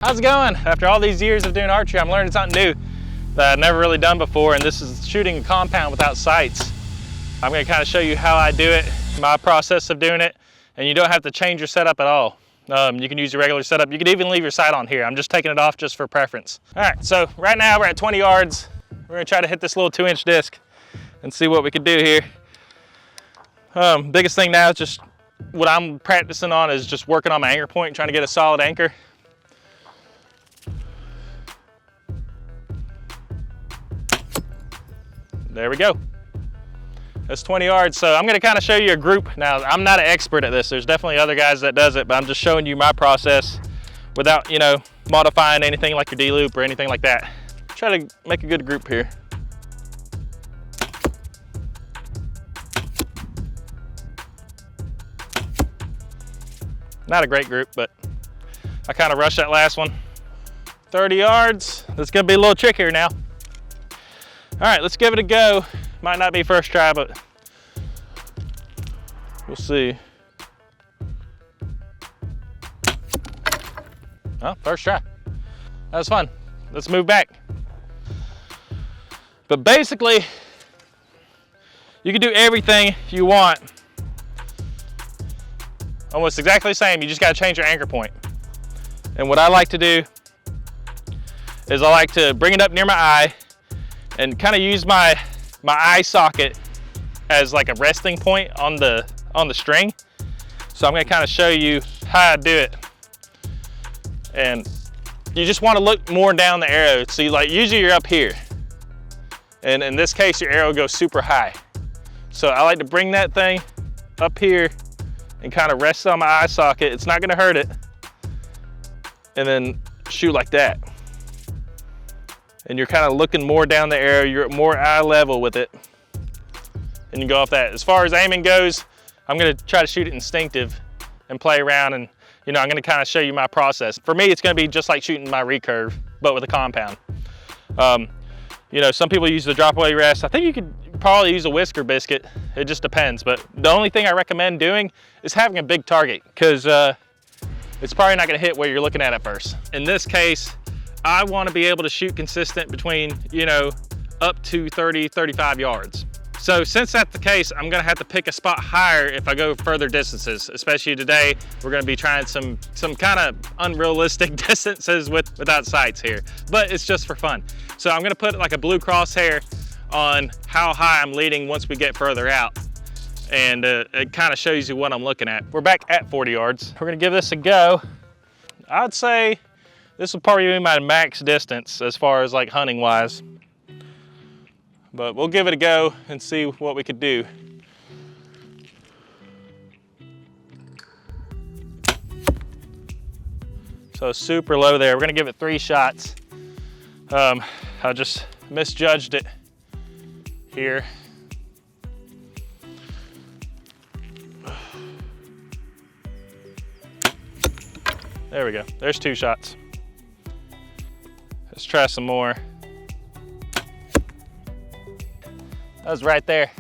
How's it going? After all these years of doing archery, I'm learning something new that I've never really done before, and this is shooting a compound without sights. I'm going to kind of show you how I do it, my process of doing it, and you don't have to change your setup at all. You can use your regular setup. You could even leave your sight on here. I'm just taking it off just for preference. All right, so right now we're at 20 yards. We're going to try to hit this little 2-inch disc and see what we can do here. Biggest thing now is just what I'm practicing on is just working on my anchor point, trying to get a solid anchor. There we go. That's 20 yards. So I'm going to kind of show you a group. Now, I'm not an expert at this. There's definitely other guys that does it, but I'm just showing you my process without, you know, modifying anything like your D-loop or anything like that. Try to make a good group here. Not a great group, but I kind of rushed that last one. 30 yards. That's going to be a little trickier now. All right, let's give it a go. Might not be first try, but we'll see. Oh, first try. That was fun. Let's move back. But basically, you can do everything you want. Almost exactly the same, you just gotta change your anchor point. And what I like to do is I like to bring it up near my eye and kind of use my eye socket as like a resting point on the string. So I'm gonna kind of show you how I do it. And you just wanna look more down the arrow. So usually you're up here. And in this case, your arrow goes super high. So I like to bring that thing up here and kind of rest on my eye socket. It's not gonna hurt it. And then shoot like that. And you're kind of looking more down the arrow, you're at more eye level with it. And you go off that. As far as aiming goes, I'm gonna try to shoot it instinctive and play around, and you know, I'm gonna kind of show you my process. For me, it's gonna be just like shooting my recurve, but with a compound. You know, some people use the drop away rest. I think you could probably use a whisker biscuit. It just depends. But the only thing I recommend doing is having a big target, because it's probably not gonna hit where you're looking at first. In this case, I want to be able to shoot consistent between, you know, up to 30, 35 yards. So since that's the case, I'm gonna have to pick a spot higher if I go further distances, especially today. We're gonna be trying some kind of unrealistic distances without sights here, but it's just for fun. So I'm gonna put like a blue crosshair on how high I'm leading once we get further out. And it kind of shows you what I'm looking at. We're back at 40 yards. We're gonna give this a go. I'd say this will probably be my max distance as far as like hunting wise. But we'll give it a go and see what we could do. So super low there. We're gonna give it 3 shots. I just misjudged it here. There we go, there's 2 shots. Let's try some more. That was right there.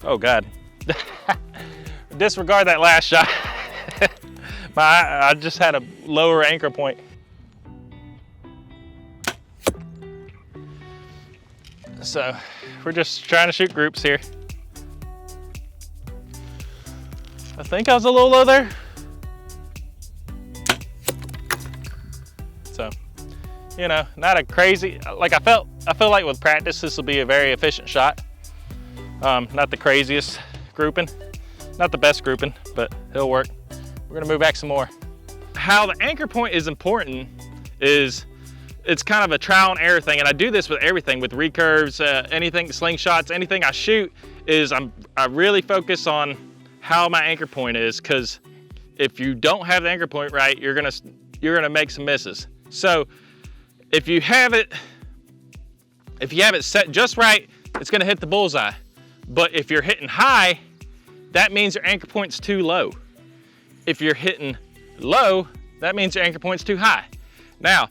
Oh God. Disregard that last shot. I just had a lower anchor point. So we're just trying to shoot groups here. I think I was a little low there. So, you know, not a crazy, like I feel like with practice, this will be a very efficient shot. Not the craziest grouping, not the best grouping, but it'll work. We're gonna move back some more. How the anchor point is important is it's kind of a trial and error thing, and I do this with everything, with recurves, anything, slingshots, anything I shoot, is I really focus on how my anchor point is, because if you don't have the anchor point right, you're gonna make some misses. So if you have it set just right, it's gonna hit the bullseye. But if you're hitting high, that means your anchor point's too low. If you're hitting low, that means your anchor point's too high. Now,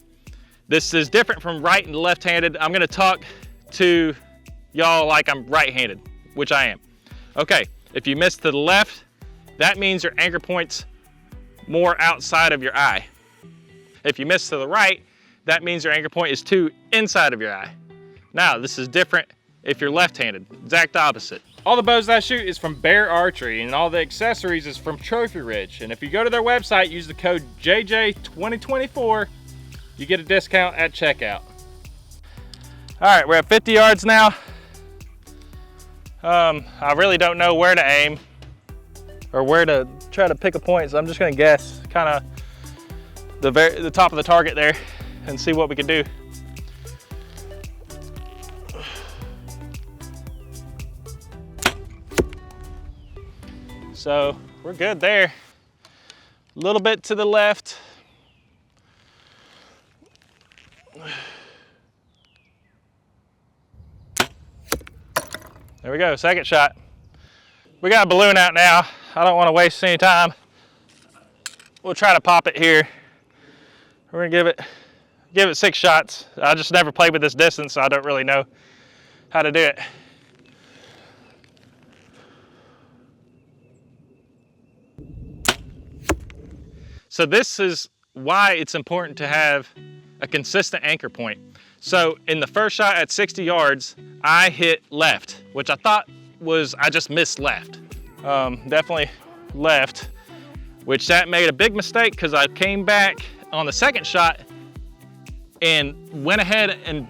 this is different from right and left-handed. I'm gonna talk to y'all like I'm right-handed, which I am. Okay, if you miss to the left, that means your anchor point's more outside of your eye. If you miss to the right, that means your anchor point is too inside of your eye. Now, this is different if you're left-handed, exact opposite. All the bows that I shoot is from Bear Archery, and all the accessories is from Trophy Ridge. And if you go to their website, use the code JJ2024, you get a discount at checkout. All right, we're at 50 yards now. I really don't know where to aim or where to try to pick a point, so I'm just gonna guess kind of the top of the target there and see what we can do. So we're good there. A little bit to the left. There we go, second shot. We got a balloon out now. I don't want to waste any time. We'll try to pop it here. We're gonna give it 6 shots. I just never played with this distance, so I don't really know how to do it. So this is why it's important to have a consistent anchor point. So in the first shot at 60 yards, I hit left, which I thought was, I just missed left. Definitely left, which that made a big mistake because I came back on the second shot and went ahead and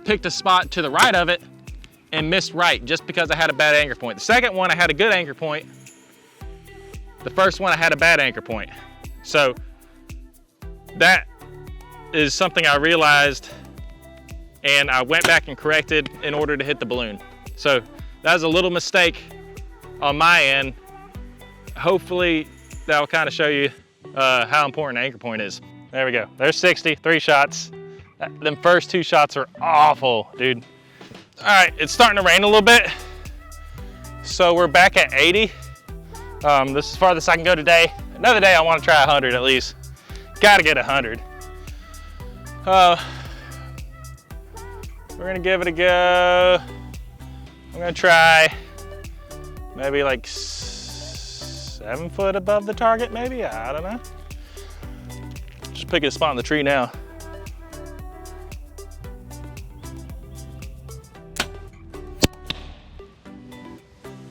picked a spot to the right of it and missed right just because I had a bad anchor point. The second one, I had a good anchor point. The first one, I had a bad anchor point. So that is something I realized, and I went back and corrected in order to hit the balloon. So that was a little mistake on my end. Hopefully that will kind of show you how important an anchor point is. There we go. There's 60, 3 shots. Them first 2 shots are awful, dude. All right, it's starting to rain a little bit. So we're back at 80. This is farthest I can go today. Another day I want to try 100 at least. Gotta get 100. We're gonna give it a go. I'm gonna try maybe like 7 foot above the target, maybe, I don't know. Just picking a spot in the tree now.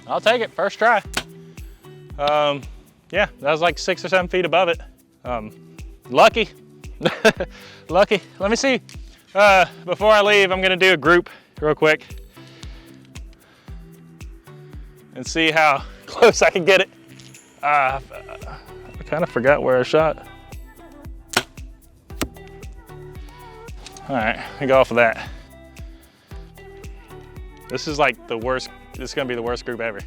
I'll take it, first try. Yeah, that was like 6 or 7 feet above it. Lucky, lucky. Let me see, before I leave, I'm gonna do a group real quick and see how close I can get it. I kind of forgot where I shot. All right, I go off of that. This is like the worst, this is gonna be the worst group ever.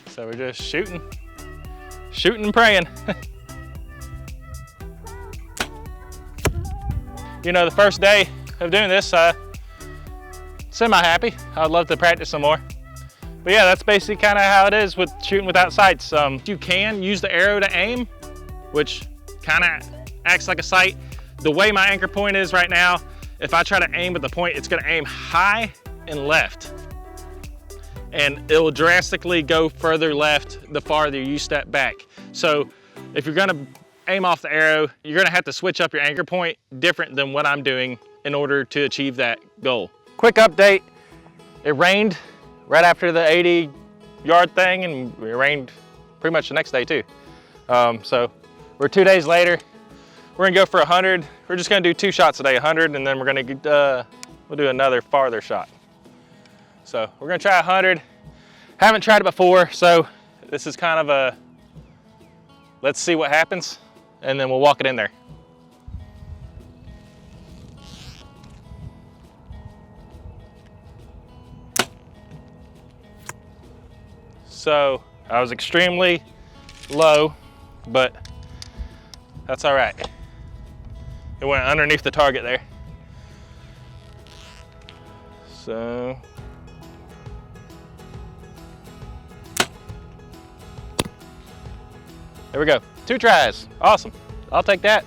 So we're just shooting and praying. You know, the first day of doing this, semi-happy. I'd love to practice some more. But yeah, that's basically kind of how it is with shooting without sights. You can use the arrow to aim, which kind of acts like a sight. The way my anchor point is right now, if I try to aim at the point, it's gonna aim high and left. And it will drastically go further left the farther you step back. So if you're gonna aim off the arrow, you're gonna have to switch up your anchor point different than what I'm doing in order to achieve that goal. Quick update, it rained right after the 80-yard thing, and it rained pretty much the next day too. So we're 2 days later. We're gonna go for 100. We're just gonna do 2 shots today, 100, and then we're gonna we'll do another farther shot. So we're gonna try 100. Haven't tried it before, so this is kind of a, let's see what happens, and then we'll walk it in there. So I was extremely low, but that's all right. It went underneath the target there. So there we go, 2 tries, awesome. I'll take that.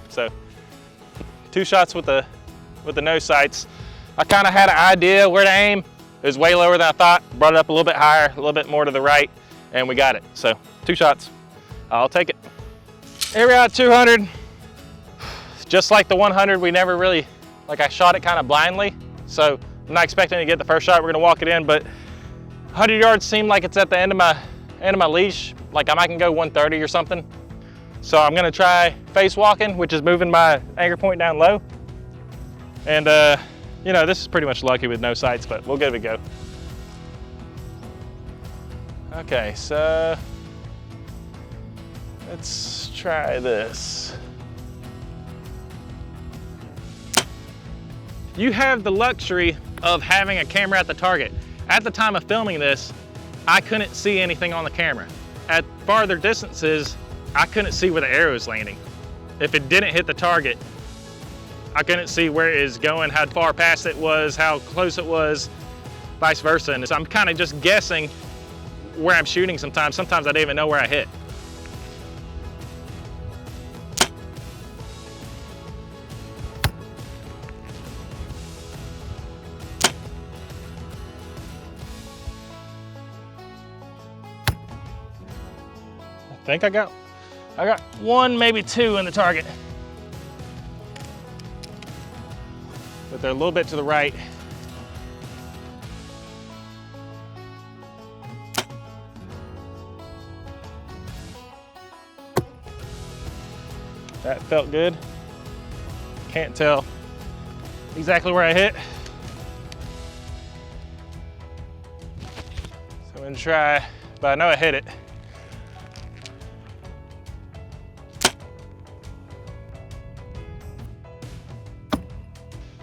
So 2 shots with the no sights. I kind of had an idea where to aim. It was way lower than I thought. Brought it up a little bit higher, a little bit more to the right, and we got it. So 2 shots, I'll take it. Area out 200, just like the 100, we never really, like I shot it kind of blindly. So I'm not expecting to get the first shot. We're gonna walk it in, but 100 yards seemed like it's at the end of my leash. Like I can go 130 or something. So I'm gonna try face walking, which is moving my anchor point down low. And you know, this is pretty much lucky with no sights, but we'll give it a go. Okay, so let's try this. You have the luxury of having a camera at the target. At the time of filming this, I couldn't see anything on the camera. At farther distances, I couldn't see where the arrow was landing. If it didn't hit the target, I couldn't see where it is going, how far past it was, how close it was, vice versa. And so I'm kind of just guessing where I'm shooting sometimes. Sometimes I don't even know where I hit. I think I got 1, maybe 2 in the target. But they're a little bit to the right. That felt good. Can't tell exactly where I hit. So I'm gonna try, but I know I hit it.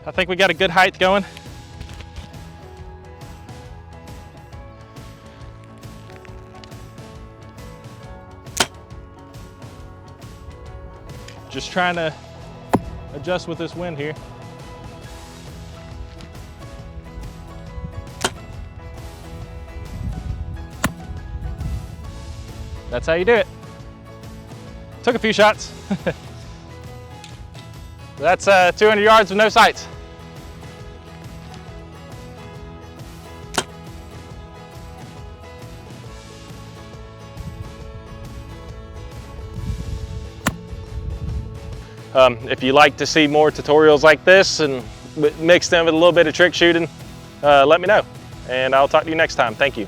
I think we got a good height going. Just trying to adjust with this wind here. That's how you do it. Took a few shots. That's 200 yards with no sights. If you like to see more tutorials like this and mix them with a little bit of trick shooting, let me know, and I'll talk to you next time. Thank you.